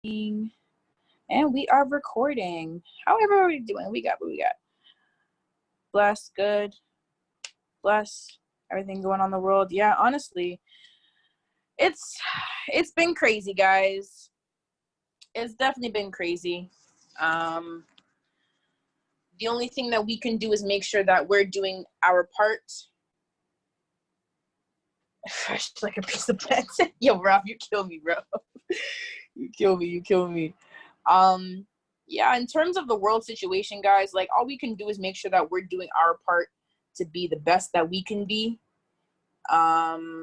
And we are recording. However, we're doing. We got what we got. Blessed, good, blessed. Everything going on in the world. Yeah, honestly, it's been crazy, guys. It's definitely been crazy. The only thing that we can do is make sure that we're doing our part. Fresh like a piece of plant. Yo, Rob, you kill me, bro. You kill me. Yeah, in terms of the world situation, guys, like all we can do is make sure that we're doing our part to be the best that we can be. Oh,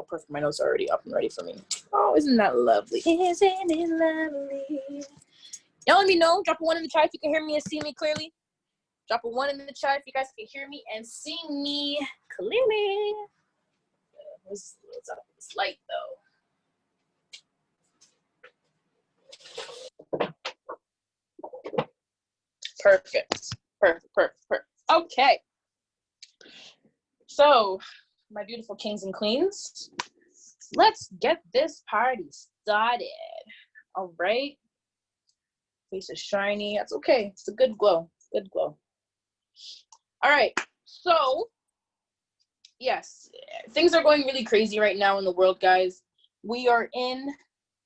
perfect. My notes are already up and ready for me. Oh, isn't that lovely? Isn't it lovely? Y'all let me know. Drop a 1 in the chat if you can hear me and see me clearly. Drop a 1 in the chat if you guys can hear me and see me clearly. What's up with this light, though? Perfect. Okay. So, my beautiful kings and queens, let's get this party started. All right. Face is shiny. That's okay. It's a good glow. Good glow. All right. So, yes, things are going really crazy right now in the world, guys. We are in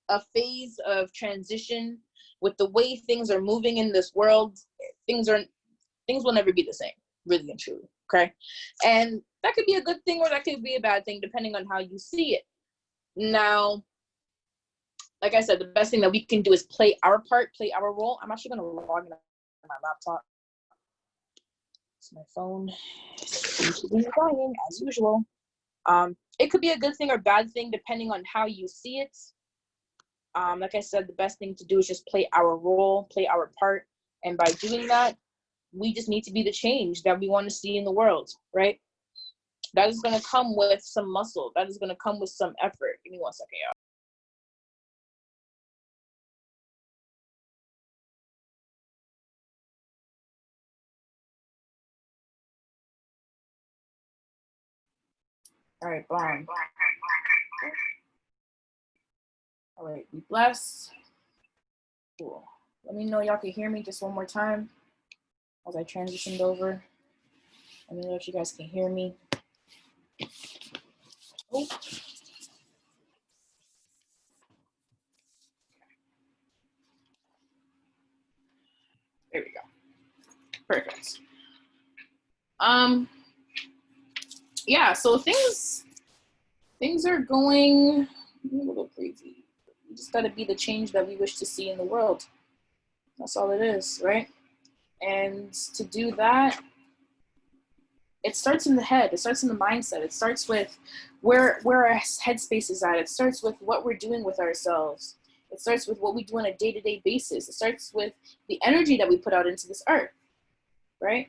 a phase of transition with the way things are moving in this world. Things will never be the same, really and truly. Okay. And that could be a good thing or that could be a bad thing, depending on how you see it. Now, like I said, the best thing that we can do is play our part, play our role. I'm actually going to log in on my laptop. It's my phone. It's dying, as usual. It could be a good thing or bad thing, depending on how you see it. Like I said, the best thing to do is just play our role, play our part. And by doing that, we just need to be the change that we want to see in the world, right? That is going to come with some muscle. That is going to come with some effort. Give me 1 second, y'all. All right, boom. All right, be blessed. Cool. Let me know y'all can hear me just one more time as I transitioned over. Let me know if you guys can hear me. Oh. There we go. Perfect. Yeah, so things are going a little crazy. We just got to be the change that we wish to see in the world. That's all it is, right? And to do that, it starts in the head. It starts in the mindset. It starts with where our headspace is at. It starts with what we're doing with ourselves. It starts with what we do on a day-to-day basis. It starts with the energy that we put out into this earth, right?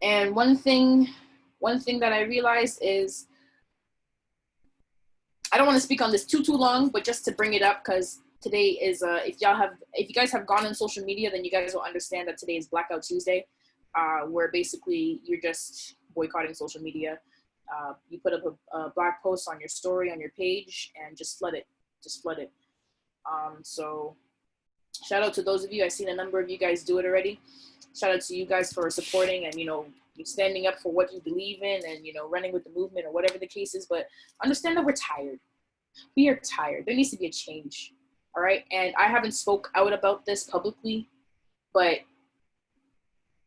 And one thing that I realized is, I don't want to speak on this too long, but just to bring it up, because today is if you guys have gone on social media, then you guys will understand that today is Blackout Tuesday, where basically you're just boycotting social media. You put up a black post on your story on your page and just flood it. So shout out to those of you. I've seen a number of you guys do it already. Shout out to you guys for supporting and, standing up for what you believe in and, running with the movement or whatever the case is. But understand that we're tired. We are tired. There needs to be a change. All right. And I haven't spoke out about this publicly, but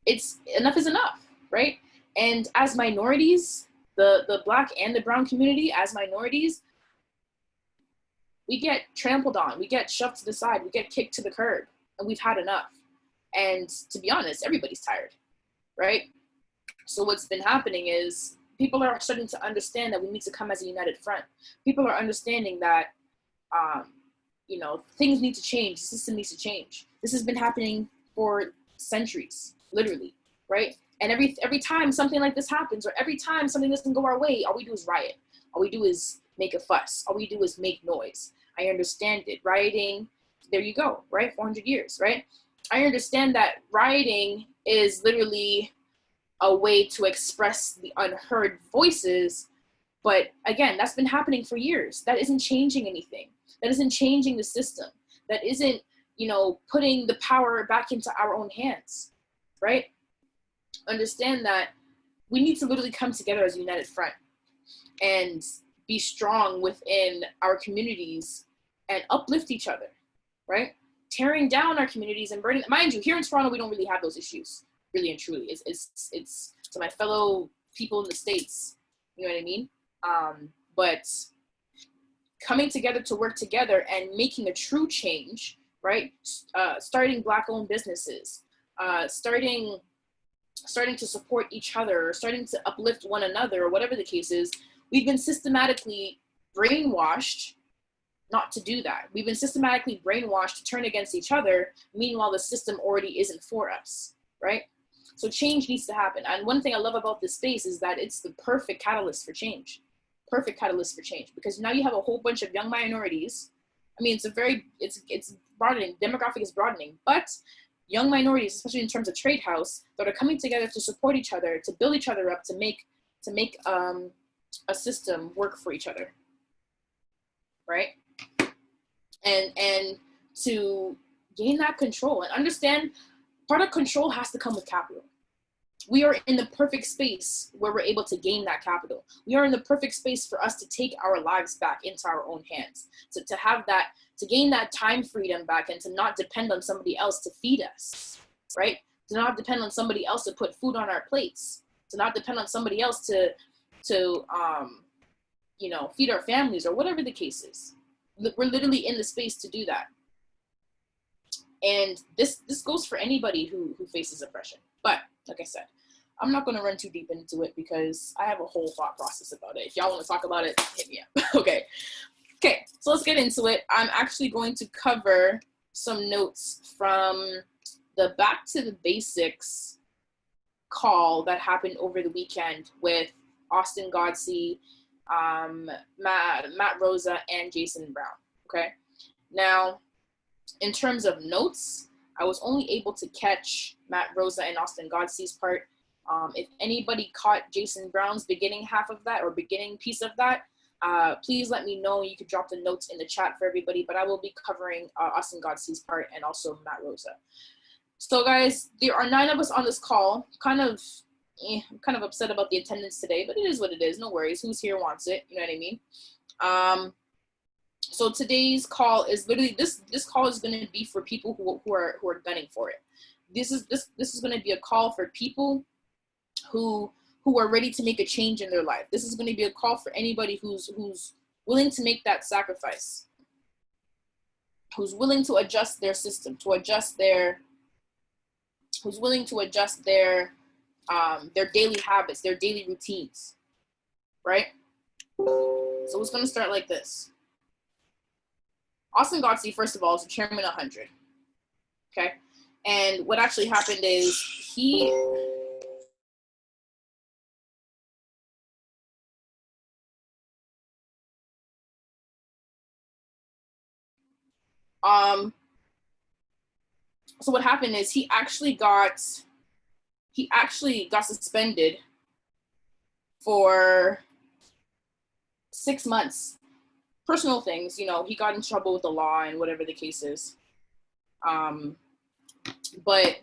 enough is enough. Right. And as minorities, the Black and the brown community, as minorities, we get trampled on, we get shoved to the side, we get kicked to the curb, and we've had enough. And to be honest, everybody's tired, right? So what's been happening is people are starting to understand that we need to come as a united front. People are understanding that, things need to change, the system needs to change. This has been happening for centuries, literally, right? And every time something like this happens, or every time something doesn't go our way, all we do is riot. All we do is make a fuss. All we do is make noise. I understand it. Rioting, there you go, right? 400 years, right? I understand that rioting is literally a way to express the unheard voices. But again, that's been happening for years. That isn't changing anything. That isn't changing the system. That isn't, you know, putting the power back into our own hands, right? Understand that we need to literally come together as a united front and be strong within our communities and uplift each other, right? Tearing down our communities and burning, mind you, here in Toronto, we don't really have those issues, really and truly. It's to my fellow people in the States, you know what I mean? But coming together to work together and making a true change, right? Starting Black-owned businesses, starting to support each other, or starting to uplift one another, or whatever the case is. We've been systematically brainwashed not to do that. We've been systematically brainwashed to turn against each other. Meanwhile, the system already isn't for us, right? So change needs to happen. And one thing I love about this space is that it's the perfect catalyst for change. Perfect catalyst for change, because now you have a whole bunch of young minorities. I mean, it's broadening, demographic is broadening, but young minorities, especially in terms of trade house, that are coming together to support each other, to build each other up, to make a system work for each other, right? And to gain that control and understand, part of control has to come with capital. We are in the perfect space where we're able to gain that capital. We are in the perfect space for us to take our lives back into our own hands, to have that, to gain that time freedom back, and to not depend on somebody else to feed us, right? To not depend on somebody else to put food on our plates, to not depend on somebody else to you know, feed our families, or whatever the case is. We're literally in the space to do that. And this goes for anybody who faces oppression. But like I said, I'm not going to run too deep into it because I have a whole thought process about it. If y'all want to talk about it, hit me up. Okay, so let's get into it. I'm actually going to cover some notes from the Back to the Basics call that happened over the weekend with Austin Godsey, Matt Rosa, and Jason Brown. Okay, now in terms of notes, I was only able to catch Matt Rosa and Austin Godsey's part. If anybody caught Jason Brown's beginning half of that, or beginning piece of that, please let me know. You could drop the notes in the chat for everybody, but I will be covering Austin Godsey's part and also Matt Rosa. So guys, there are 9 of us on this call. I'm kind of upset about the attendance today, but it is what it is. No worries. Who's here wants it. You know what I mean? So today's call is literally, this call is going to be for people who are gunning for it. This is going to be a call for people who are ready to make a change in their life. This is going to be a call for anybody who's willing to make that sacrifice, who's willing to adjust their system, who's willing to adjust their daily habits, their daily routines, right? So it's going to start like this. Austin Godsey, first of all, is the chairman of 100, okay? And what actually happened is he so what happened is he actually got suspended for 6 months. Personal things, you know, he got in trouble with the law and whatever the case is. But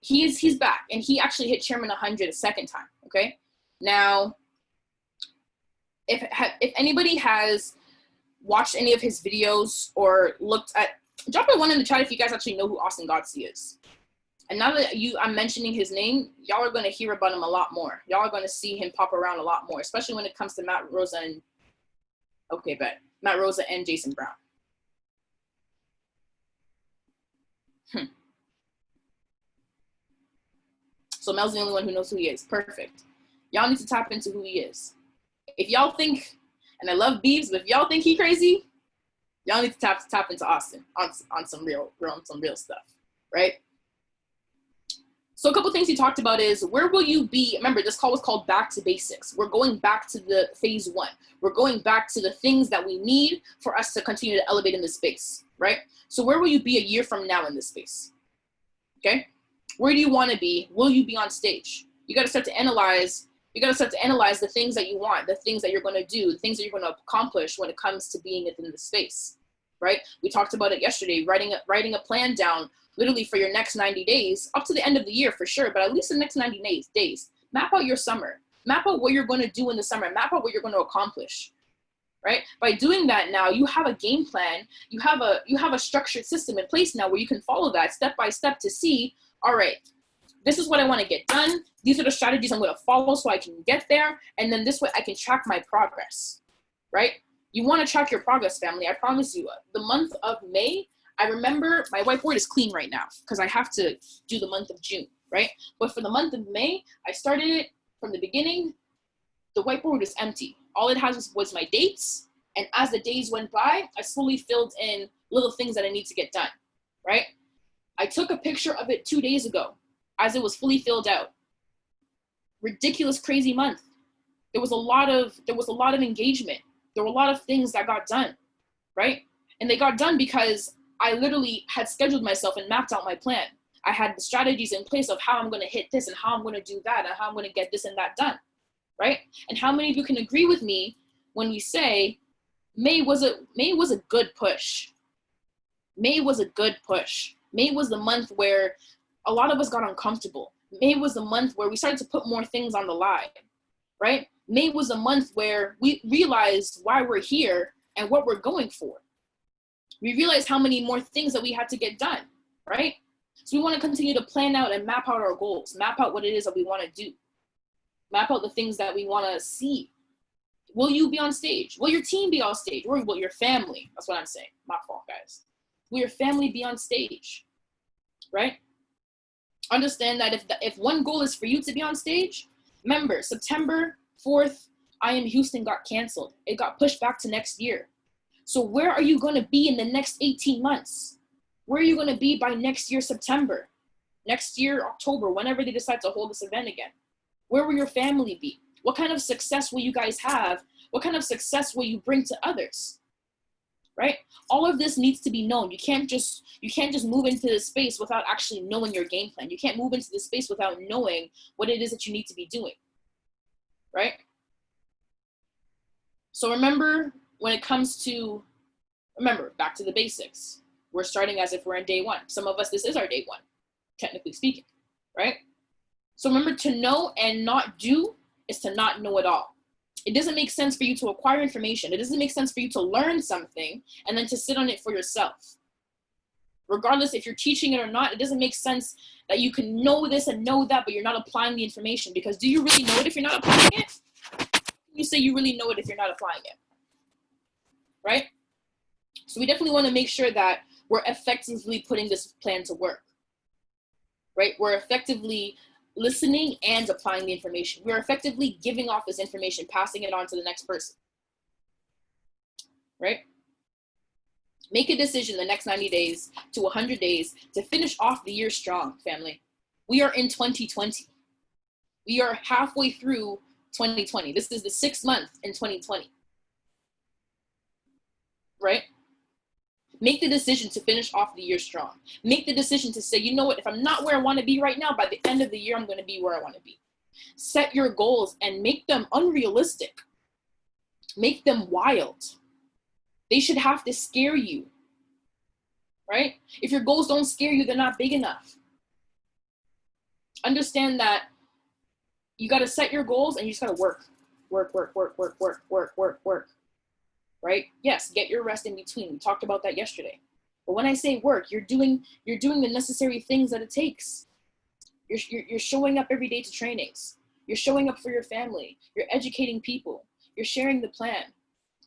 he's back, and he actually hit Chairman 100 a second time, okay? Now, if anybody has watched any of his videos or looked at, drop a 1 in the chat if you guys actually know who Austin Godsey is. And now that I'm mentioning his name, y'all are going to hear about him a lot more. Y'all are going to see him pop around a lot more, especially when it comes to Matt Rosa and Jason Brown. So Mel's the only one who knows who he is. Perfect. Y'all need to tap into who he is. If y'all think, and I love Beeves, but if y'all think he crazy, y'all need to tap into Austin on some real stuff, right? So a couple things he talked about is, where will you be? Remember, this call was called Back to Basics. We're going back to the phase 1. We're going back to the things that we need for us to continue to elevate in this space, right? So where will you be a year from now in this space? Okay. Where do you want to be? Will you be on stage? You got to start to analyze. You got to start to analyze the things that you want, the things that you're going to do, the things that you're going to accomplish when it comes to being within the space, right? We talked about it yesterday, writing a plan down literally for your next 90 days, up to the end of the year for sure, but at least the next 90 days. Map out your summer. Map out what you're going to do in the summer. Map out what you're going to accomplish, right? By doing that now, you have a game plan. You have a structured system in place now where you can follow that step by step to see, all right, this is what I want to get done. These are the strategies I'm going to follow so I can get there. And then this way I can track my progress, right? You want to track your progress, family. I promise you, the month of May, I remember my whiteboard is clean right now because I have to do the month of June, right? But for the month of May, I started it from the beginning. The whiteboard was empty. All it has was my dates. And as the days went by, I slowly filled in little things that I need to get done, right? I took a picture of it 2 days ago as it was fully filled out. Ridiculous, crazy month. There was a lot of engagement. There were a lot of things that got done, right? And they got done because I literally had scheduled myself and mapped out my plan. I had the strategies in place of how I'm going to hit this and how I'm going to do that and how I'm going to get this and that done, right? And how many of you can agree with me when we say May was a good push. May was a good push. May was the month where a lot of us got uncomfortable. May was the month where we started to put more things on the line, right? May was a month where we realized why we're here and what we're going for. We realized how many more things that we had to get done, right? So we want to continue to plan out and map out our goals, map out what it is that we want to do, map out the things that we want to see. Will you be on stage? Will your team be on stage? Or will your family? That's what I'm saying. My fault, guys. Will your family be on stage, right? Understand that if one goal is for you to be on stage, remember, September 4th, I Am Houston got canceled. It got pushed back to next year. So where are you going to be in the next 18 months? Where are you going to be by next year, September? Next year, October, whenever they decide to hold this event again? Where will your family be? What kind of success will you guys have? What kind of success will you bring to others? Right? All of this needs to be known. You can't just move into this space without actually knowing your game plan. You can't move into this space without knowing what it is that you need to be doing. Right? So remember, when it comes to, back to the basics. We're starting as if we're on day one. Some of us, this is our day one, technically speaking, right? So remember, to know and not do is to not know at all. It doesn't make sense for you to acquire information. It doesn't make sense for you to learn something and then to sit on it for yourself. Regardless if you're teaching it or not, it doesn't make sense that you can know this and know that, but you're not applying the information. Because do you really know it if you're not applying it? You say you really know it if you're not applying it, right? So we definitely want to make sure that we're effectively putting this plan to work, right? We're effectively listening and applying the information. We're effectively giving off this information, passing it on to the next person, right? Make a decision the next 90 days to 100 days to finish off the year strong, family. We are in 2020. We are halfway through 2020. This is the 6th month in 2020, right? Make the decision to finish off the year strong. Make the decision to say, you know what, if I'm not where I want to be right now, by the end of the year, I'm going to be where I want to be. Set your goals and make them unrealistic. Make them wild. They should have to scare you, right? If your goals don't scare you, they're not big enough. Understand that you got to set your goals and you just got to work, right? Yes, get your rest in between. We talked about that yesterday. But when I say work, you're doing the necessary things that it takes. You're showing up every day to trainings. You're showing up for your family. You're educating people. You're sharing the plan.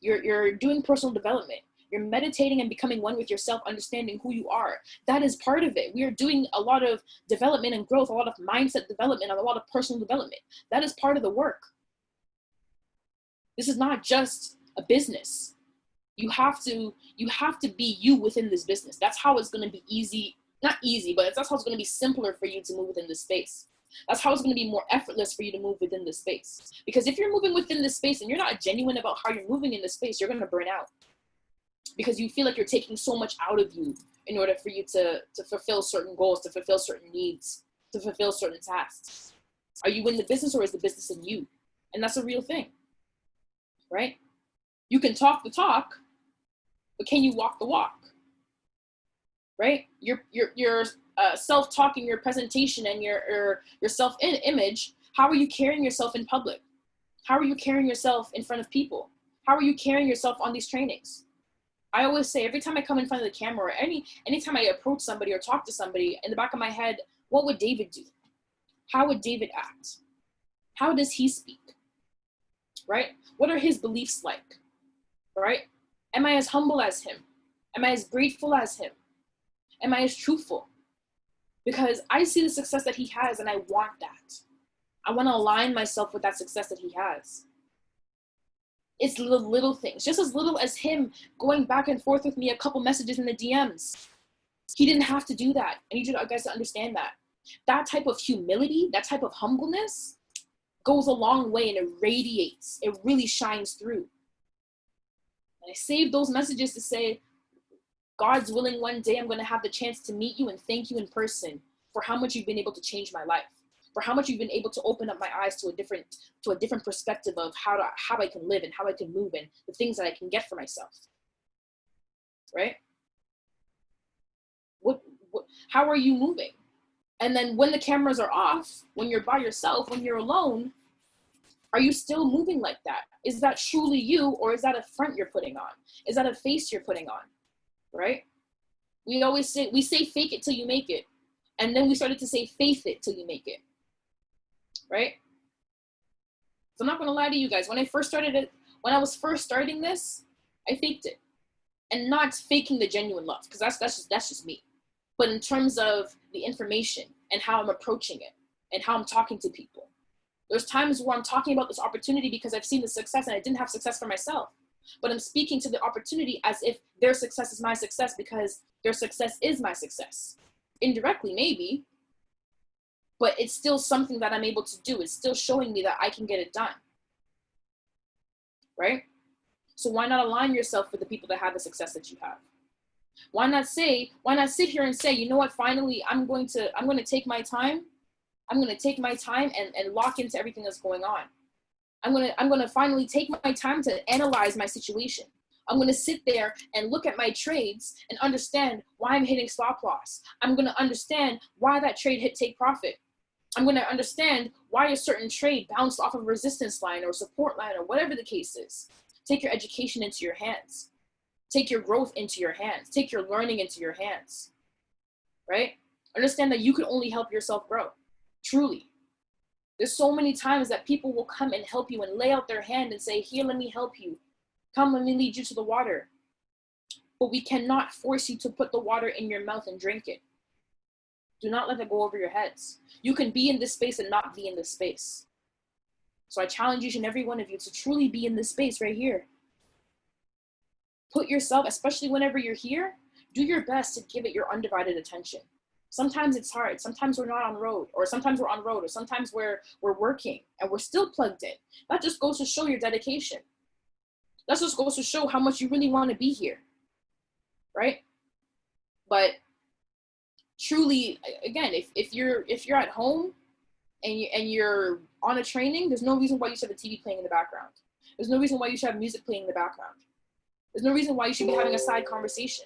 You're doing personal development. You're meditating and becoming one with yourself, understanding who you are. That is part of it. We are doing a lot of development and growth, a lot of mindset development, and a lot of personal development. That is part of the work. This is not just a business. You have to be you within this business. That's how it's going to be easy, not easy, but that's how it's going to be simpler for you to move within this space. That's how it's going to be more effortless for you to move within this space. Because if you're moving within this space and you're not genuine about how you're moving in this space, you're going to burn out. Because you feel like you're taking so much out of you in order for you to fulfill certain goals, to fulfill certain needs. to fulfill certain tasks. Are you in the business, or is the business in you? And that's a real thing, right? You can talk the talk, but can you walk the walk? Right? Your self-talking, your presentation, and your self-image. How are you carrying yourself in public? How are you carrying yourself in front of people? How are you carrying yourself on these trainings? I always say, every time I come in front of the camera, or anytime I approach somebody or talk to somebody, in the back of my head, what would David do? How would David act? How does he speak? Right? What are his beliefs like? Right? Am I as humble as him? Am I as grateful as him? Am I as truthful? Because I see the success that he has, and I want that. I want to align myself with that success that he has. It's the little things, just as little as him going back and forth with me a couple messages in the DMs. He didn't have to do that. I need you guys to understand that. That type of humility, that type of humbleness goes a long way, and it radiates. It really shines through. And I saved those messages to say, God's willing, one day I'm going to have the chance to meet you and thank you in person for how much you've been able to change my life, for how much you've been able to open up my eyes to a different perspective of how I can live and how I can move and the things that I can get for myself. Right? How are you moving? And then when the cameras are off, when you're by yourself, when you're alone, are you still moving like that? Is that truly you, or is that a front you're putting on? Is that a face you're putting on? Right? We say fake it till you make it. And then we started to say faith it till you make it. Right? So I'm not gonna lie to you guys. When I was first starting this, I faked it. And not faking the genuine love, because that's just me. But in terms of the information and how I'm approaching it and how I'm talking to people. There's times where I'm talking about this opportunity because I've seen the success and I didn't have success for myself. But I'm speaking to the opportunity as if their success is my success because their success is my success. Indirectly, maybe, but it's still something that I'm able to do. It's still showing me that I can get it done. Right? So why not align yourself with the people that have the success that you have? Why not sit here and say, you know what, finally, I'm going to take my time. I'm going to take my time and lock into everything that's going on. I'm going to finally take my time to analyze my situation. I'm going to sit there and look at my trades and understand why I'm hitting stop loss. I'm going to understand why that trade hit take profit. I'm going to understand why a certain trade bounced off of a resistance line or support line or whatever the case is. Take your education into your hands. Take your growth into your hands. Take your learning into your hands, right? Understand that you can only help yourself grow, truly. There's so many times that people will come and help you and lay out their hand and say, here, let me help you. Come, let me lead you to the water. But we cannot force you to put the water in your mouth and drink it. Do not let it go over your heads. You can be in this space and not be in this space. So I challenge each and every one of you to truly be in this space right here. Put yourself, especially whenever you're here, do your best to give it your undivided attention. Sometimes it's hard. Sometimes we're not on road, or sometimes we're on road, or sometimes we're working and we're still plugged in. That just goes to show your dedication. That just goes to show how much you really want to be here, right? But truly, again, if you're at home and you're on a training, there's no reason why you should have the TV playing in the background. There's no reason why you should have music playing in the background. There's no reason why you should be having a side conversation.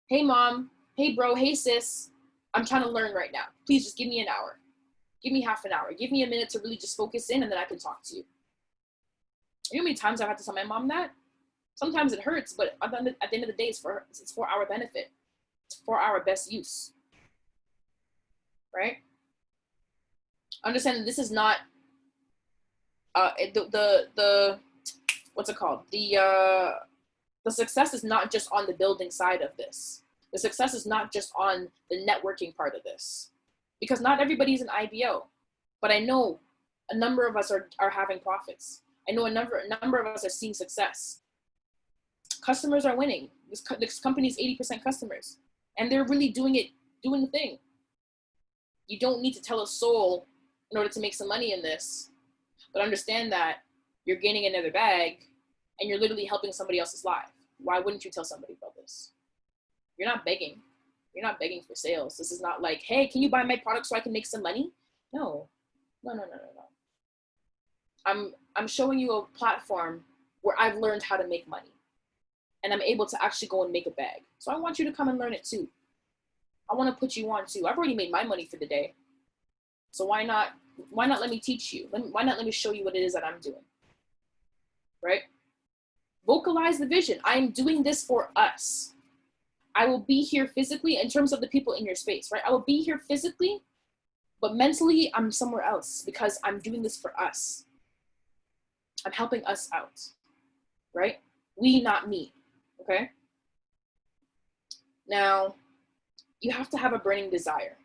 Hey mom, hey bro, hey sis, I'm trying to learn right now. Please just give me an hour. Give me half an hour. Give me a minute to really just focus in, and then I can talk to you. You know how many times I've had to tell my mom that? Sometimes it hurts, but at the end of the day, it's for our benefit. It's for our best use, right? Understand that this is not the what's it called? The success is not just on the building side of this. The success is not just on the networking part of this, because not everybody's an IBO, but I know a number of us are having profits. I know a number of us are seeing success. Customers are winning. This company's 80% customers, and they're really doing the thing. You don't need to tell a soul in order to make some money in this, but understand that you're gaining another bag and you're literally helping somebody else's life. Why wouldn't you tell somebody about this? You're not begging. You're not begging for sales. This is not like, hey, can you buy my product so I can make some money? No, no, no, no, no, no. I'm showing you a platform where I've learned how to make money, and I'm able to actually go and make a bag. So I want you to come and learn it too. I want to put you on too. I've already made my money for the day. So why not let me teach you? Why not let me show you what it is that I'm doing? Right? Vocalize the vision. I am doing this for us. I will be here physically in terms of the people in your space, right? I will be here physically, but mentally I'm somewhere else because I'm doing this for us. I'm helping us out, right? We, not me, okay? Now, you have to have a burning desire,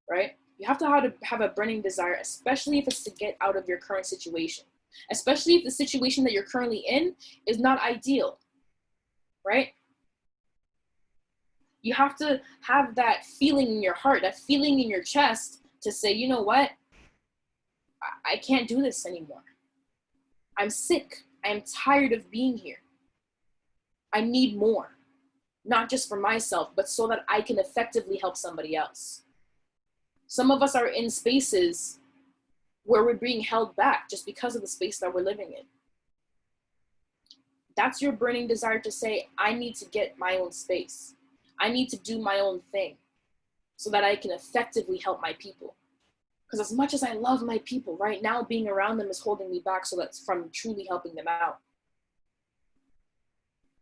right? You have to have a burning desire, especially if it's to get out of your current situation, especially if the situation that you're currently in is not ideal, right? You have to have that feeling in your heart, that feeling in your chest to say, you know what? I can't do this anymore. I'm sick. I am tired of being here. I need more, not just for myself, but so that I can effectively help somebody else. Some of us are in spaces where we're being held back just because of the space that we're living in. That's your burning desire to say, I need to get my own space. I need to do my own thing so that I can effectively help my people. Because as much as I love my people, right now being around them is holding me back so that's from truly helping them out.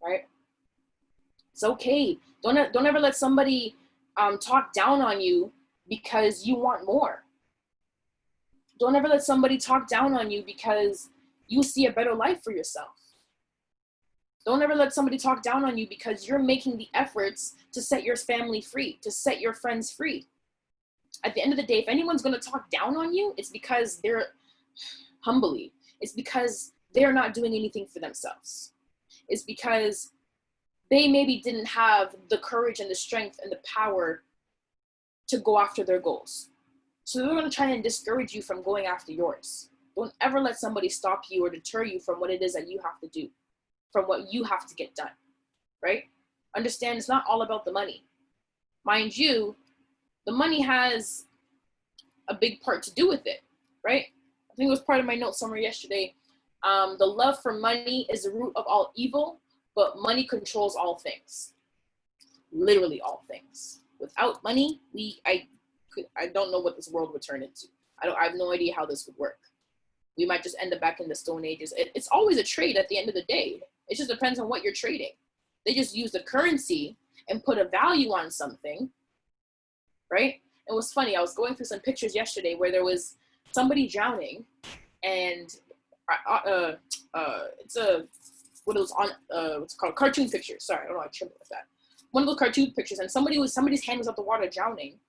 Right? It's okay. Don't ever let somebody talk down on you because you want more. Don't ever let somebody talk down on you because you see a better life for yourself. Don't ever let somebody talk down on you because you're making the efforts to set your family free, to set your friends free. At the end of the day, if anyone's going to talk down on you, it's because they're humbly. It's because they're not doing anything for themselves. It's because they maybe didn't have the courage and the strength and the power to go after their goals. So they're going to try and discourage you from going after yours. Don't ever let somebody stop you or deter you from what it is that you have to do, from what you have to get done, right? Understand it's not all about the money. Mind you, the money has a big part to do with it, right? I think it was part of my note somewhere yesterday. The love for money is the root of all evil, but money controls all things. Literally all things. Without money, I don't know what this world would turn into. I have no idea how this would work. We might just end up back in the Stone Ages. It's always a trade at the end of the day. It just depends on what you're trading. They just use the currency and put a value on something, right? It was funny. I was going through some pictures yesterday where there was somebody drowning, and it's a what it was on what's it called, cartoon pictures. Sorry, I don't know how to with that. One of those cartoon pictures, and somebody's hand was out the water drowning,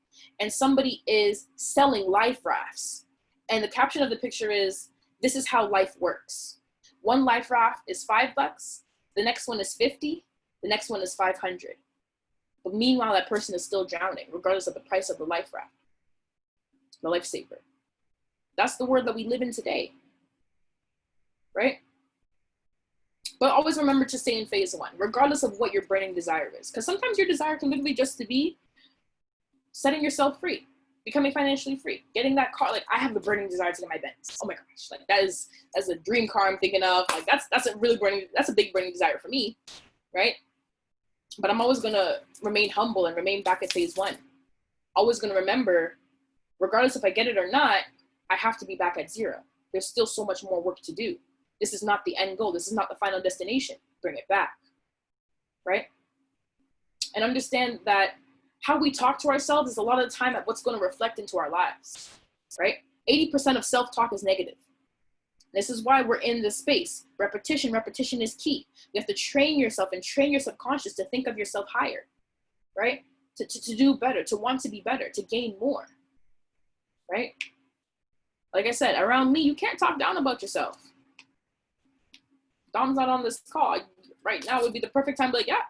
and somebody is selling life rafts, and the caption of the picture is, "This is how life works. One life raft is $5. The next one is 50. The next one is 500. But meanwhile, that person is still drowning, regardless of the price of the life raft, the lifesaver. That's the world that we live in today, right? But always remember to stay in phase one, regardless of what your burning desire is. Because sometimes your desire can literally just to be setting yourself free, becoming financially free, getting that car. Like, I have the burning desire to get my Benz. Oh my gosh, like that's a dream car I'm thinking of. Like that's a big burning desire for me, right? But I'm always gonna remain humble and remain back at phase one. Always gonna remember, regardless if I get it or not, I have to be back at zero. There's still so much more work to do. This is not the end goal. This is not the final destination. Bring it back, right? And understand that how we talk to ourselves is a lot of the time at what's going to reflect into our lives, right? 80% of self-talk is negative. This is why we're in this space. Repetition is key. You have to train yourself and train your subconscious to think of yourself higher, right? To do better, to want to be better, to gain more, right? Like I said, around me, you can't talk down about yourself. Dom's not on this call. Right now would be the perfect time to be like, yeah,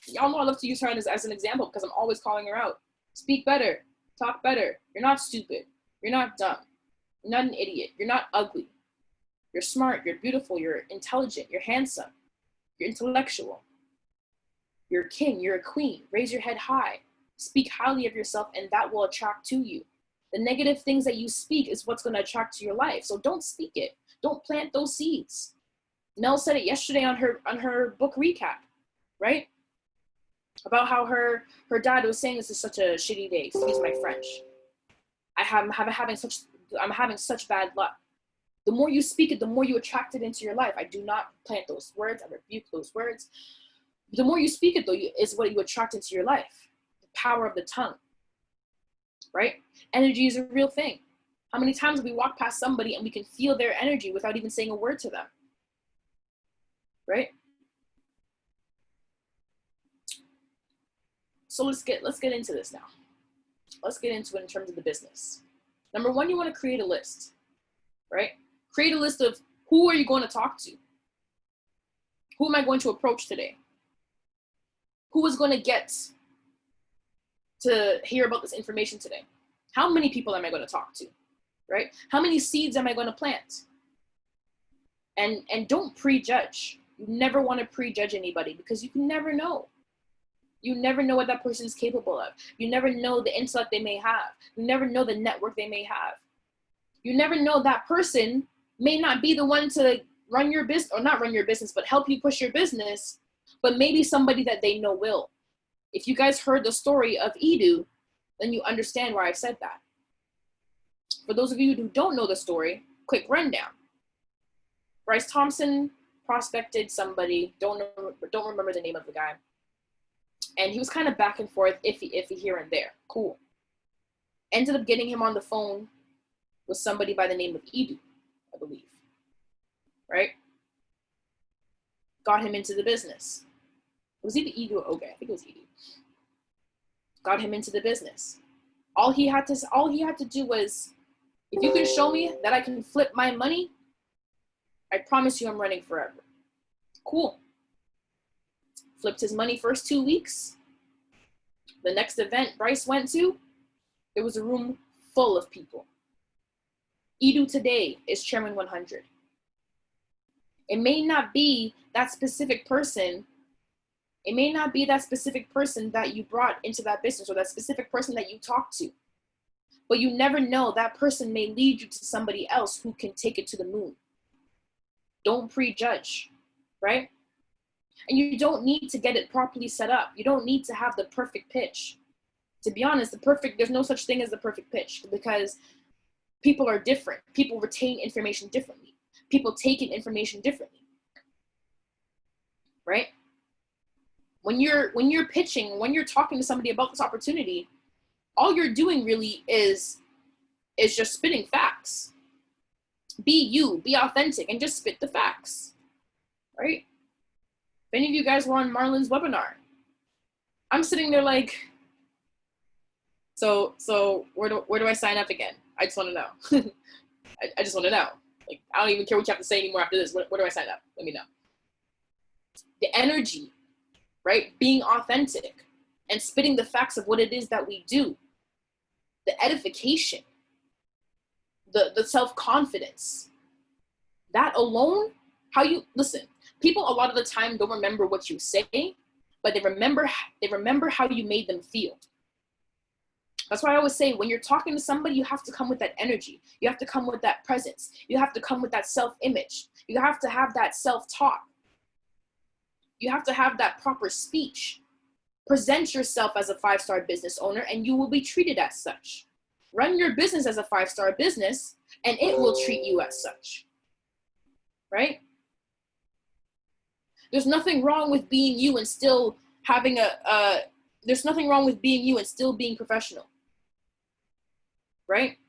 y'all know I love to use her as an example because I'm always calling her out. Speak better, talk better. You're not stupid. You're not dumb. You're not an idiot. You're not ugly. You're smart, you're beautiful, you're intelligent, you're handsome, you're intellectual, You're a king, you're a queen. Raise your head high. Speak highly of yourself, and that will attract to you. The negative things that you speak is what's going to attract to your life. So don't speak it. Don't plant those seeds. Nell said it yesterday on her book recap, right? About how her dad was saying this is such a shitty day. Excuse my French. I'm having such bad luck. The more you speak it, the more you attract it into your life. I do not plant those words. I rebuke those words. The more you speak it, though, is what you attract into your life. The power of the tongue, right? Energy is a real thing. How many times we walk past somebody and we can feel their energy without even saying a word to them, right? So let's get into this now. Let's get into it in terms of the business. Number one, you want to create a list, right? Create a list of who are you going to talk to? Who am I going to approach today? Who is going to get to hear about this information today? How many people am I going to talk to, right? How many seeds am I going to plant? And don't prejudge. You never want to prejudge anybody because you can never know. You never know what that person is capable of. You never know the intellect they may have. You never know the network they may have. You never know that person may not be the one to run your business, or not run your business, but help you push your business, but maybe somebody that they know will. If you guys heard the story of Edu, then you understand why I've said that. For those of you who don't know the story, quick rundown. Bryce Thompson prospected somebody, don't remember the name of the guy. And he was kind of back and forth, iffy here and there. Cool. Ended up getting him on the phone with somebody by the name of Edu, I believe. Right? Got him into the business. It was either Edu or Oge. I think it was Edu. Got him into the business. All he had to do was, if you can show me that I can flip my money, I promise you I'm running forever. Cool. Flipped his money first 2 weeks. The next event Bryce went to, there was a room full of people. Edu today is Chairman 100. It may not be that specific person. It may not be that specific person that you brought into that business or that specific person that you talked to. But you never know, that person may lead you to somebody else who can take it to the moon. Don't prejudge, right? And you don't need to get it properly set up. You don't need to have the perfect pitch. To be honest, there's no such thing as the perfect pitch because people are different. People retain information differently. People take in information differently, right? When you're pitching, when you're talking to somebody about this opportunity, all you're doing really is just spitting facts. Be you, be authentic, and just spit the facts, right? If any of you guys were on Marlon's webinar, I'm sitting there like, so where do I sign up again? I just want to know. I just want to know. Like, I don't even care what you have to say anymore after this. Where do I sign up? Let me know. The energy, right? Being authentic and spitting the facts of what it is that we do. The edification, the self-confidence. That alone, listen, people a lot of the time don't remember what you say, but they remember how you made them feel. That's why I always say, when you're talking to somebody, you have to come with that energy. You have to come with that presence. You have to come with that self-image. You have to have that self-talk. You have to have that proper speech. Present yourself as a 5-star business owner and you will be treated as such. Run your business as a 5-star business and it will treat you as such. Right? There's nothing wrong with being you and still having there's nothing wrong with being you and still being professional. Right?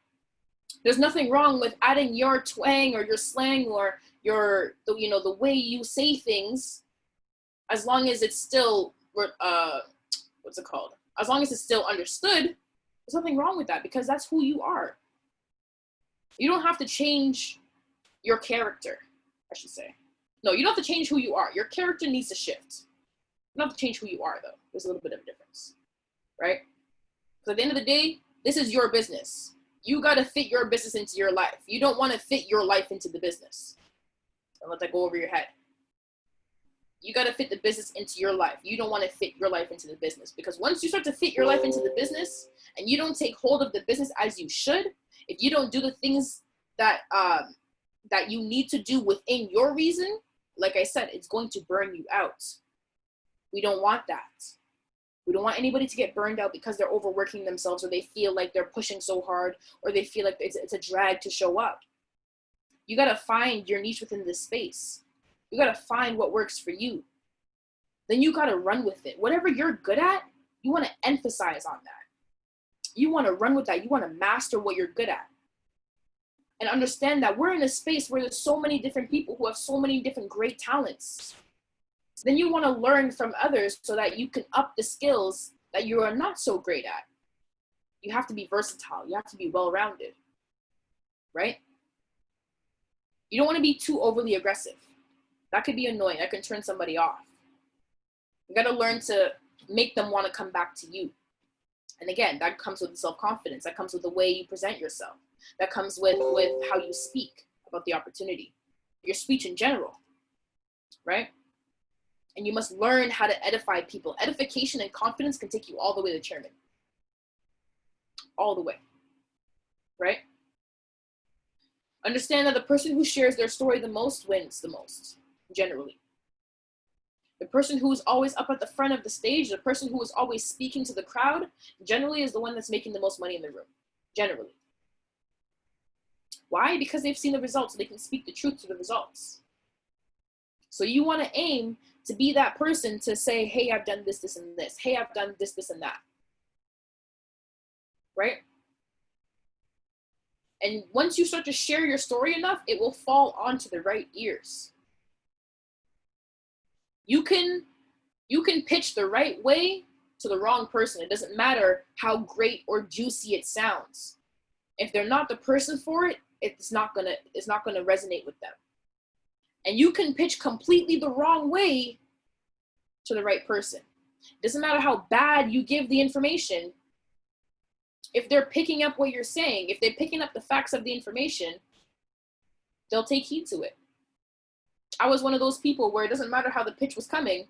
There's nothing wrong with adding your twang or your slang or the way you say things, as long as it's still, as long as it's still understood. There's nothing wrong with that because that's who you are. You don't have to change your character, I should say. No, you don't have to change who you are. Your character needs to shift. You don't have to change who you are, though. There's a little bit of a difference, right? So at the end of the day, this is your business. You got to fit your business into your life. You don't want to fit your life into the business. Don't let that go over your head. You got to fit the business into your life. You don't want to fit your life into the business, because once you start to fit your life into the business and you don't take hold of the business as you should, if you don't do the things that that you need to do within your reason, like I said, it's going to burn you out. We don't want that. We don't want anybody to get burned out because they're overworking themselves, or they feel like they're pushing so hard, or they feel like it's a drag to show up. You got to find your niche within this space. You got to find what works for you. Then you got to run with it. Whatever you're good at, you want to emphasize on that. You want to run with that. You want to master what you're good at. And understand that we're in a space where there's so many different people who have so many different great talents. Then you want to learn from others so that you can up the skills that you are not so great at. You have to be versatile. You have to be well-rounded, right? You don't want to be too overly aggressive. That could be annoying. That can turn somebody off. You got to learn to make them want to come back to you. And again, that comes with self-confidence. That comes with the way you present yourself. That comes with how you speak about the opportunity, your speech in general, right? And you must learn how to edify people. Edification and confidence can take you all the way to chairman. All the way, right? Understand that the person who shares their story the most wins the most, generally. The person who is always up at the front of the stage, the person who is always speaking to the crowd, generally is the one that's making the most money in the room, generally. Why? Because they've seen the results, so they can speak the truth to the results. So you want to aim to be that person to say, hey, I've done this, this, and this. Hey, I've done this, this, and that. Right? And once you start to share your story enough, it will fall onto the right ears. You can pitch the right way to the wrong person. It doesn't matter how great or juicy it sounds. If they're not the person for it, it's not gonna resonate with them. And you can pitch completely the wrong way to the right person. It doesn't matter how bad you give the information. If they're picking up what you're saying, if they're picking up the facts of the information, they'll take heed to it. I was one of those people where it doesn't matter how the pitch was coming.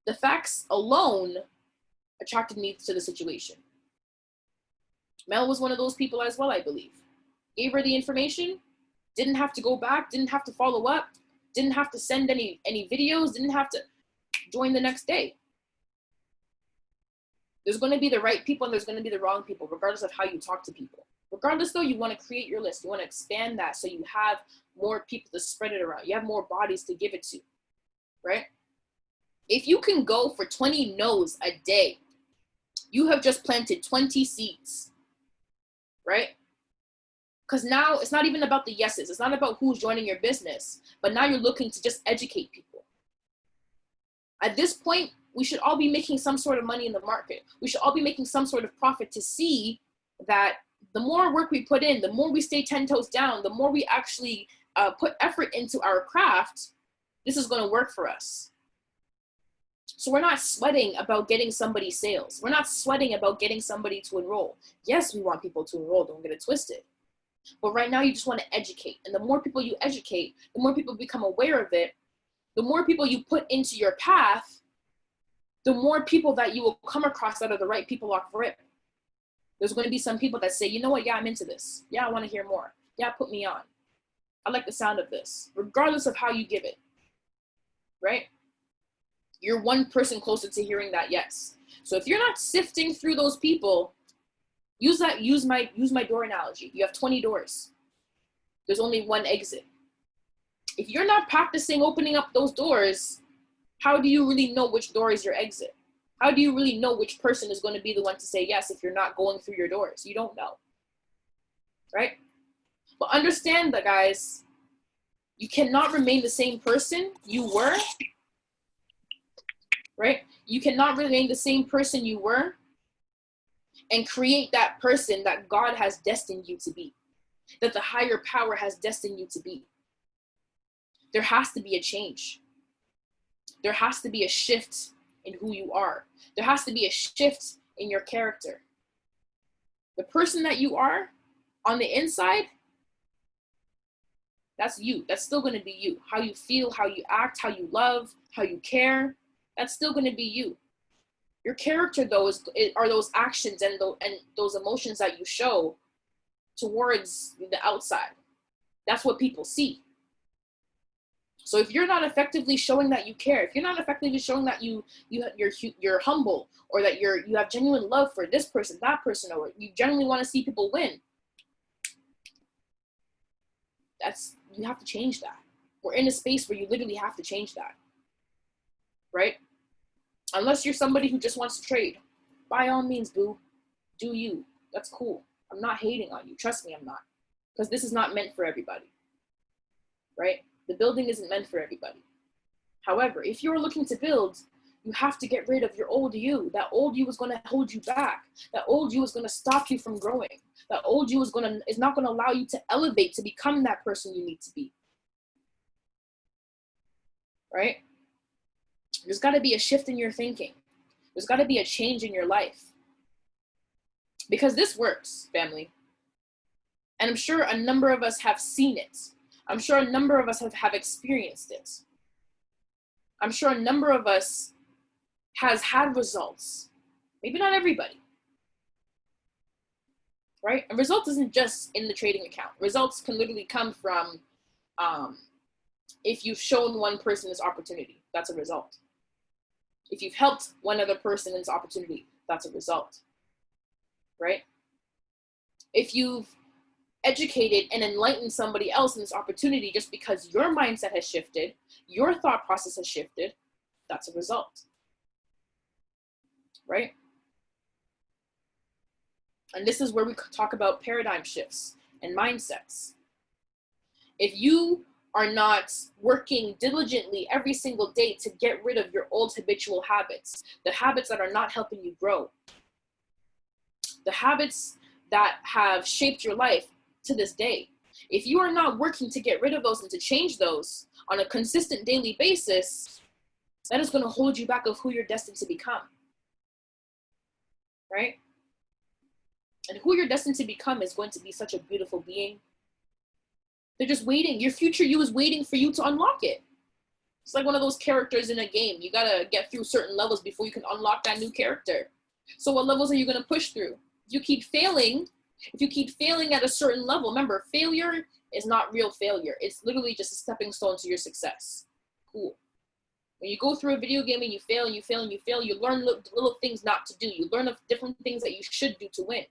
The facts alone attracted me to the situation. Mel was one of those people as well, I believe. Gave her the information, didn't have to go back, didn't have to follow up, didn't have to send any videos, didn't have to join the next day. There's going to be the right people and there's going to be the wrong people, regardless of how you talk to people. Regardless, though, you want to create your list. You want to expand that so you have more people to spread it around. You have more bodies to give it to, right? If you can go for 20 no's a day, you have just planted 20 seeds, right? Because now it's not even about the yeses. It's not about who's joining your business, but now you're looking to just educate people. At this point, we should all be making some sort of money in the market. We should all be making some sort of profit to see that the more work we put in, the more we stay 10 toes down, the more we actually put effort into our craft, this is going to work for us. So we're not sweating about getting somebody sales. We're not sweating about getting somebody to enroll. Yes, we want people to enroll, don't get it twisted. But right now you just want to educate. And the more people you educate, the more people become aware of it, the more people you put into your path, the more people that you will come across that are the right people off rip. There's going to be some people that say, you know what, yeah, I'm into this. Yeah, I want to hear more. Yeah, put me on. I like the sound of this, regardless of how you give it, right? You're one person closer to hearing that yes. So if you're not sifting through those people, use my door analogy. You have 20 doors. There's only one exit. If you're not practicing opening up those doors, how do you really know which door is your exit? How do you really know which person is going to be the one to say yes if you're not going through your doors? You don't know, right? But understand that, guys, you cannot remain the same person you were, right? You cannot remain the same person you were and create that person that God has destined you to be, that the higher power has destined you to be. There has to be a change. There has to be a shift in who you are. There has to be a shift in your character. The person that you are on the inside, That's you. That's still going to be you. How you feel, how you act, how you love, how you care. That's still going to be you. Your character, though, are those actions and those emotions that you show towards the outside. That's what people see. So if you're not effectively showing that you care, if you're not effectively showing that you're humble, or that you have genuine love for this person, that person, or you genuinely want to see people win, you have to change that. We're in a space where you literally have to change that, right? Unless you're somebody who just wants to trade, by all means, boo, do you. That's cool. I'm not hating on you. Trust me, I'm not. Because this is not meant for everybody, right? The building isn't meant for everybody. However, if you're looking to build, you have to get rid of your old you. That old you is going to hold you back. That old you is going to stop you from growing. That old you is not going to allow you to elevate to become that person you need to be. Right? There's got to be a shift in your thinking. There's got to be a change in your life. Because this works, family. And I'm sure a number of us have seen it. I'm sure a number of us have experienced it. I'm sure a number of us has had results. Maybe not everybody. Right? And results isn't just in the trading account. Results can literally come from if you've shown one person this opportunity, that's a result. If you've helped one other person in this opportunity, that's a result. Right? If you've educated and enlightened somebody else in this opportunity just because your mindset has shifted, your thought process has shifted, that's a result. Right? And this is where we talk about paradigm shifts and mindsets. If you are not working diligently every single day to get rid of your old habitual habits, the habits that are not helping you grow, the habits that have shaped your life to this day, if you are not working to get rid of those and to change those on a consistent daily basis, that is going to hold you back of who you're destined to become. Right? And who you're destined to become is going to be such a beautiful being. They're just waiting. Your future you is waiting for you to unlock it. It's like one of those characters in a game. You got to get through certain levels before you can unlock that new character. So what levels are you going to push through? If you keep failing at a certain level, remember, failure is not real failure. It's literally just a stepping stone to your success. Cool. When you go through a video game and you fail and you fail and you fail, you learn little things not to do. You learn of different things that you should do to win.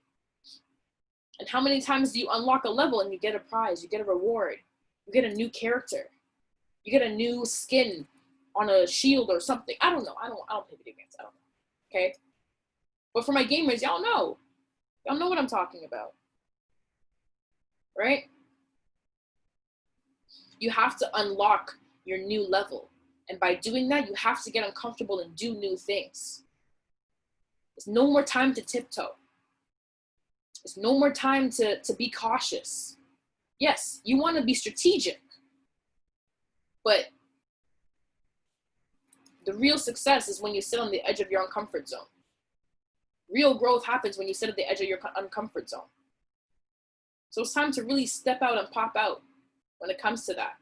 And how many times do you unlock a level and you get a prize, you get a reward, you get a new character, you get a new skin on a shield or something? I don't know. I don't play video games. I don't know. Okay? But for my gamers, y'all know. Y'all know what I'm talking about. Right? You have to unlock your new level. And by doing that, you have to get uncomfortable and do new things. There's no more time to tiptoe. There's no more time to be cautious. Yes, you want to be strategic, but the real success is when you sit on the edge of your uncomfort zone. Real growth happens when you sit at the edge of your uncomfort zone. So it's time to really step out and pop out when it comes to that,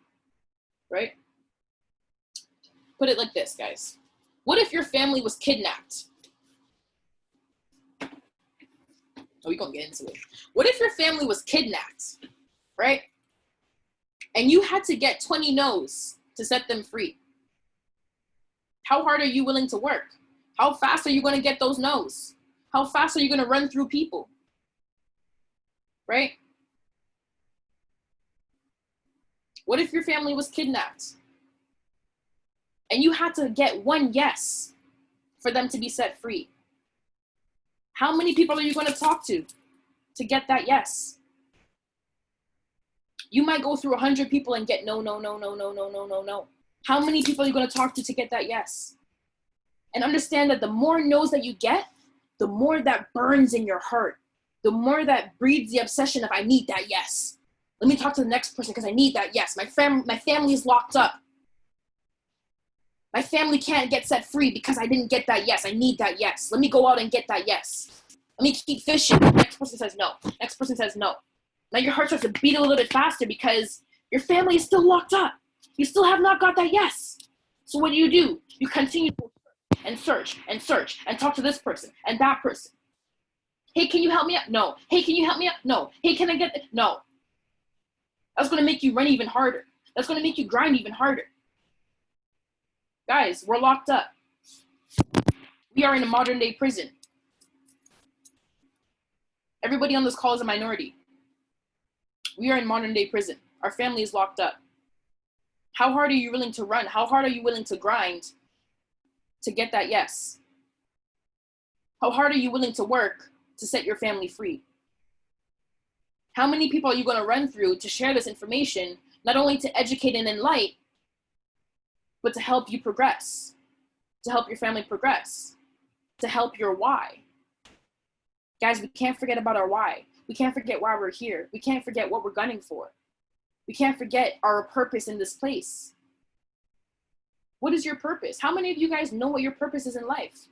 right? Put it like this, guys. What if your family was kidnapped? Oh, we're going to get into it. What if your family was kidnapped, right? And you had to get 20 no's to set them free? How hard are you willing to work? How fast are you going to get those no's? How fast are you going to run through people? Right? What if your family was kidnapped and you had to get one yes for them to be set free? How many people are you going to talk to get that yes? You might go through 100 people and get no, no, no, no, no, no, no, no, no. How many people are you going to talk to get that yes? And understand that the more no's that you get, the more that burns in your heart. The more that breeds the obsession of, I need that yes. Let me talk to the next person because I need that yes. My family is locked up. My family can't get set free because I didn't get that yes. I need that yes. Let me go out and get that yes. Let me keep fishing. Next person says no. Next person says no. Now your heart starts to beat a little bit faster because Your family is still locked up. You still have not got that yes. So what do? You continue to search and search and talk to this person and that person. Hey, can you help me out? No. Hey, can you help me out? No. Hey, can I get this? No. That's going to make you run even harder. That's going to make you grind even harder. Guys, we're locked up. We are in a modern day prison. Everybody on this call is a minority. We are in modern day prison. Our family is locked up. How hard are you willing to run? How hard are you willing to grind to get that yes? How hard are you willing to work to set your family free? How many people are you going to run through to share this information, not only to educate and enlighten, but to help you progress, to help your family progress, to help your why? Guys, we can't forget about our why. We can't forget why we're here. We can't forget what we're gunning for. We can't forget our purpose in this place. What is your purpose? How many of you guys know what your purpose is in life?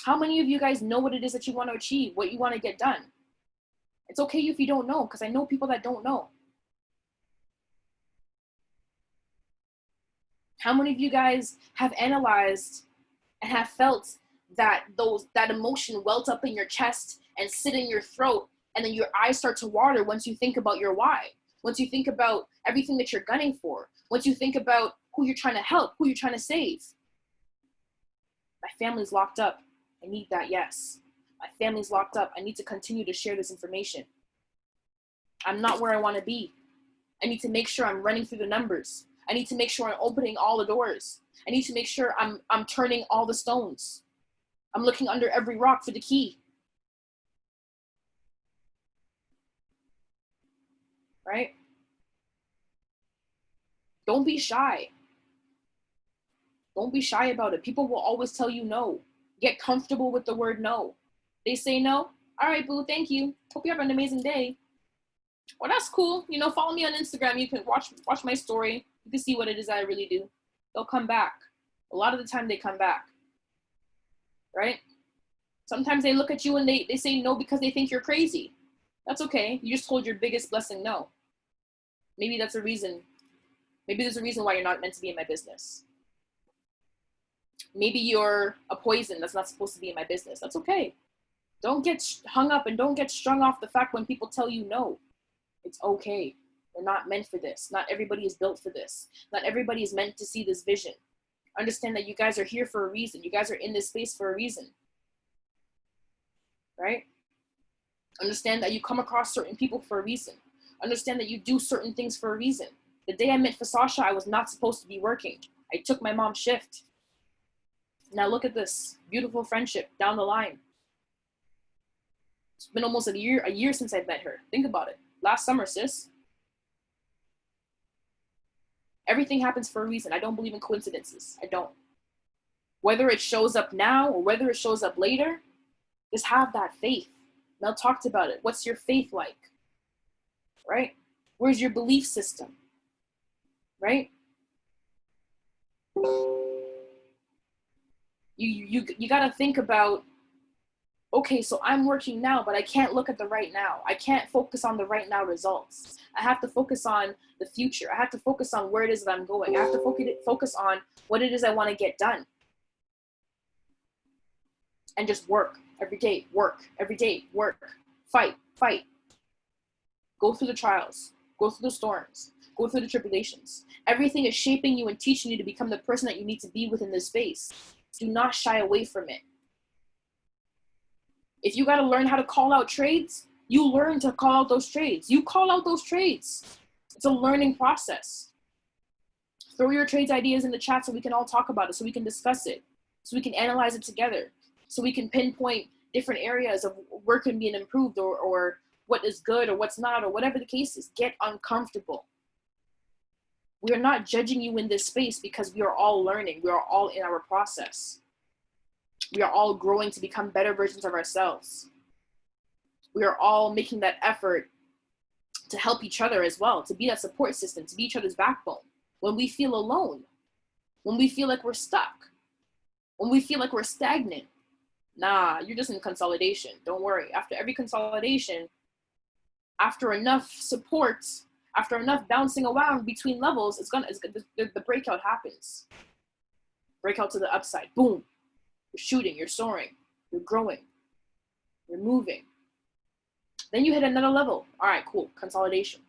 How many of you guys know what it is that you want to achieve, what you want to get done? It's okay if you don't know, because I know people that don't know. How many of you guys have analyzed and have felt that emotion welt up in your chest and sit in your throat, and then your eyes start to water once you think about your why, once you think about everything that you're gunning for, once you think about who you're trying to help, who you're trying to save? My family's locked up. I need that yes. My family's locked up. I need to continue to share this information. I'm not where I want to be. I need to make sure I'm running through the numbers. I need to make sure I'm opening all the doors. I need to make sure I'm turning all the stones. I'm looking under every rock for the key. Right? Don't be shy. Don't be shy about it. People will always tell you no. Get comfortable with the word no. They say no. All right, boo, thank you. Hope you have an amazing day. Well, that's cool. You know, follow me on Instagram. You can watch my story. You can see what it is that I really do. They'll come back. A lot of the time they come back. Right? Sometimes they look at you and they say no because they think you're crazy. That's okay. You just told your biggest blessing no. Maybe that's a reason. Maybe there's a reason why you're not meant to be in my business. Maybe you're a poison that's not supposed to be in my business. That's okay. Don't get hung up and don't get strung off the fact when people tell you no. It's okay. We're not meant for this. Not everybody is built for this. Not everybody is meant to see this vision. Understand that you guys are here for a reason. You guys are in this space for a reason. Right? Understand that you come across certain people for a reason. Understand that you do certain things for a reason. The day I met for Sasha, I was not supposed to be working. I took my mom's shift. Now look at this beautiful friendship down the line. It's been almost a year since I've met her. Think about it. Last summer, sis. Everything happens for a reason. I don't believe in coincidences. I don't. Whether it shows up now or whether it shows up later, just have that faith. Mel talked about it. What's your faith like? Right? Where's your belief system? Right? You got to think about, okay, so I'm working now, but I can't look at the right now. I can't focus on the right now results. I have to focus on the future. I have to focus on where it is that I'm going. I have to focus on what it is I want to get done. And just work every day, work every day, work, fight. Go through the trials, go through the storms, go through the tribulations. Everything is shaping you and teaching you to become the person that you need to be within this space. Do not shy away from it. If you got to learn how to call out trades, you learn to call out those trades. You call out those trades. It's a learning process. Throw your trades ideas in the chat so we can all talk about it, so we can discuss it, so we can analyze it together, so we can pinpoint different areas of where can be improved or what is good or what's not, or whatever the case is. Get uncomfortable. We are not judging you in this space because we are all learning. We are all in our process. We are all growing to become better versions of ourselves. We are all making that effort to help each other as well, to be that support system, to be each other's backbone. When we feel alone, when we feel like we're stuck, when we feel like we're stagnant, nah, you're just in consolidation. Don't worry. After every consolidation, after enough support, After enough bouncing around between levels, the breakout happens. Breakout to the upside. Boom. You're shooting, you're soaring, you're growing, you're moving. Then you hit another level. All right, cool. Consolidation.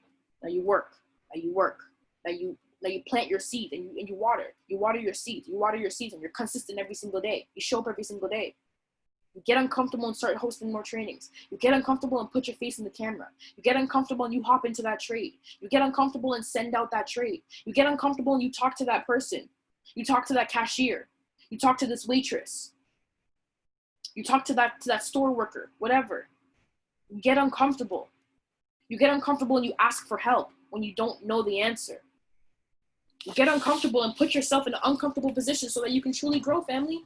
Now you work. Now you work. Now you plant your seed and you water. You water your seeds. You water your seeds and you're consistent every single day. You show up every single day. You get uncomfortable and start hosting more trainings. You get uncomfortable and put your face in the camera. You get uncomfortable and you hop into that trade. You get uncomfortable and send out that trade. You get uncomfortable and you talk to that person. You talk to that cashier. You talk to this waitress. You talk to that store worker, whatever. You get uncomfortable. You get uncomfortable and you ask for help when you don't know the answer. You get uncomfortable and put yourself in an uncomfortable position so that you can truly grow, family.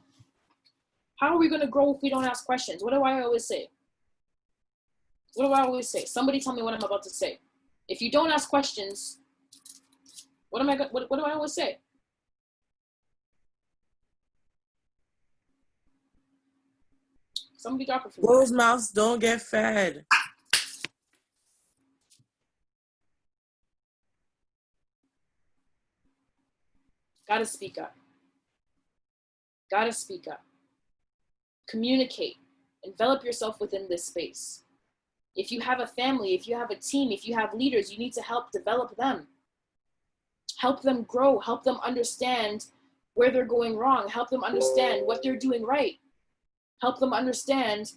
How are we going to grow if we don't ask questions? What do I always say? What do I always say? Somebody tell me what I'm about to say. If you don't ask questions, what do I always say? Somebody drop it for me. Closed mouths don't get fed. Gotta speak up. Gotta speak up. Communicate. Envelop yourself within this space. If you have a family, if you have a team, if you have leaders, you need to help develop them. Help them grow. Help them understand where they're going wrong. Help them understand what they're doing right. Help them understand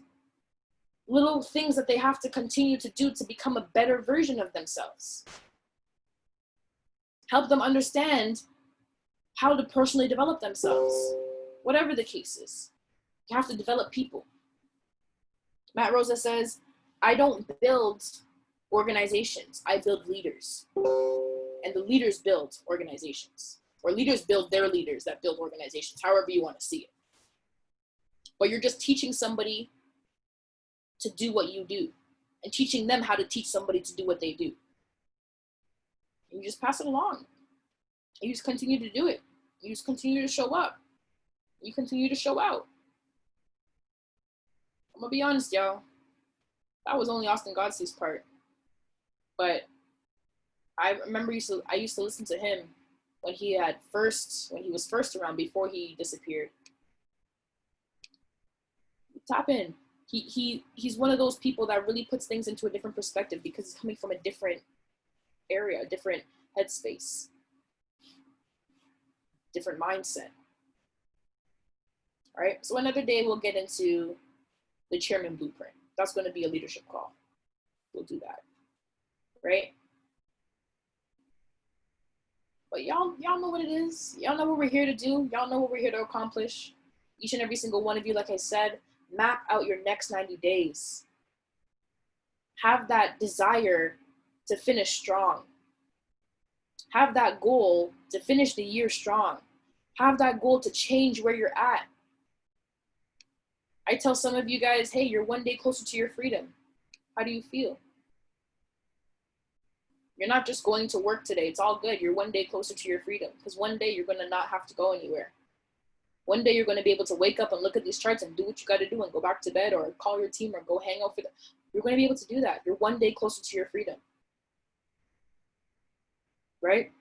little things that they have to continue to do to become a better version of themselves. Help them understand how to personally develop themselves, whatever the case is. You have to develop people. Matt Rosa says, I don't build organizations, I build leaders. And the leaders build organizations. Or leaders build their leaders that build organizations, however you want to see it. But you're just teaching somebody to do what you do and teaching them how to teach somebody to do what they do. And you just pass it along. You just continue to do it. You just continue to show up. You continue to show out. I'm gonna be honest, y'all. That was only Austin Godfrey's part. But I remember I used to listen to him when he was first around before he disappeared. Tap in. He's one of those people that really puts things into a different perspective because he's coming from a different area, a different headspace, different mindset. All right, so another day we'll get into the chairman blueprint. That's going to be a leadership call. We'll do that, right? But y'all know what it is. Y'all know what we're here to do. Y'all know what we're here to accomplish. Each and every single one of you, like I said, map out your next 90 days. Have that desire to finish strong. Have that goal to finish the year strong. Have that goal to change where you're at. I tell some of you guys, hey, you're one day closer to your freedom. How do you feel? You're not just going to work today. It's all good. You're one day closer to your freedom because one day you're going to not have to go anywhere. One day you're going to be able to wake up and look at these charts and do what you got to do and go back to bed or call your team or go hang out for them. You're going to be able to do that. You're one day closer to your freedom. Right?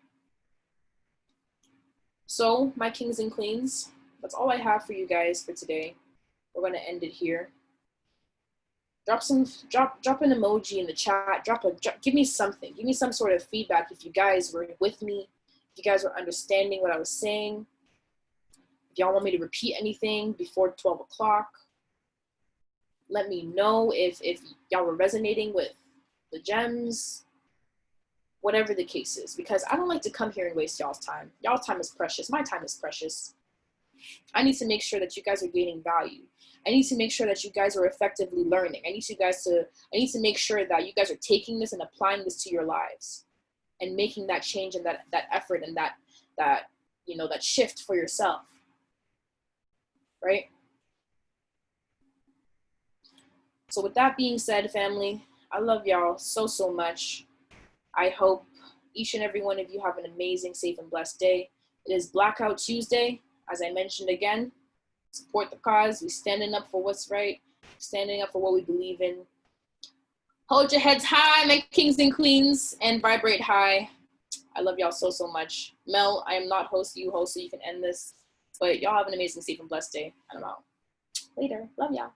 So, my kings and queens, that's all I have for you guys for today. We're going to end it here. Drop an emoji in the chat. Give me something. Give me some sort of feedback if you guys were with me, if you guys were understanding what I was saying. If y'all want me to repeat anything before 12 o'clock, let me know if y'all were resonating with the gems, whatever the case is, because I don't like to come here and waste y'all's time. Y'all's time is precious. My time is precious. I need to make sure that you guys are gaining value. I need to make sure that you guys are effectively learning. I need to make sure that you guys are taking this and applying this to your lives and making that change and that effort and that shift for yourself. Right? So with that being said, family, I love y'all so much. I hope each and every one of you have an amazing, safe, and blessed day. It is Blackout Tuesday. As I mentioned again, support the cause. We're standing up for what's right, standing up for what we believe in. Hold your heads high, my kings and queens, and vibrate high. I love y'all so, so much. Mel, I am not host, you host, so you can end this. But y'all have an amazing, safe, and blessed day. And I'm out. Later. Love y'all.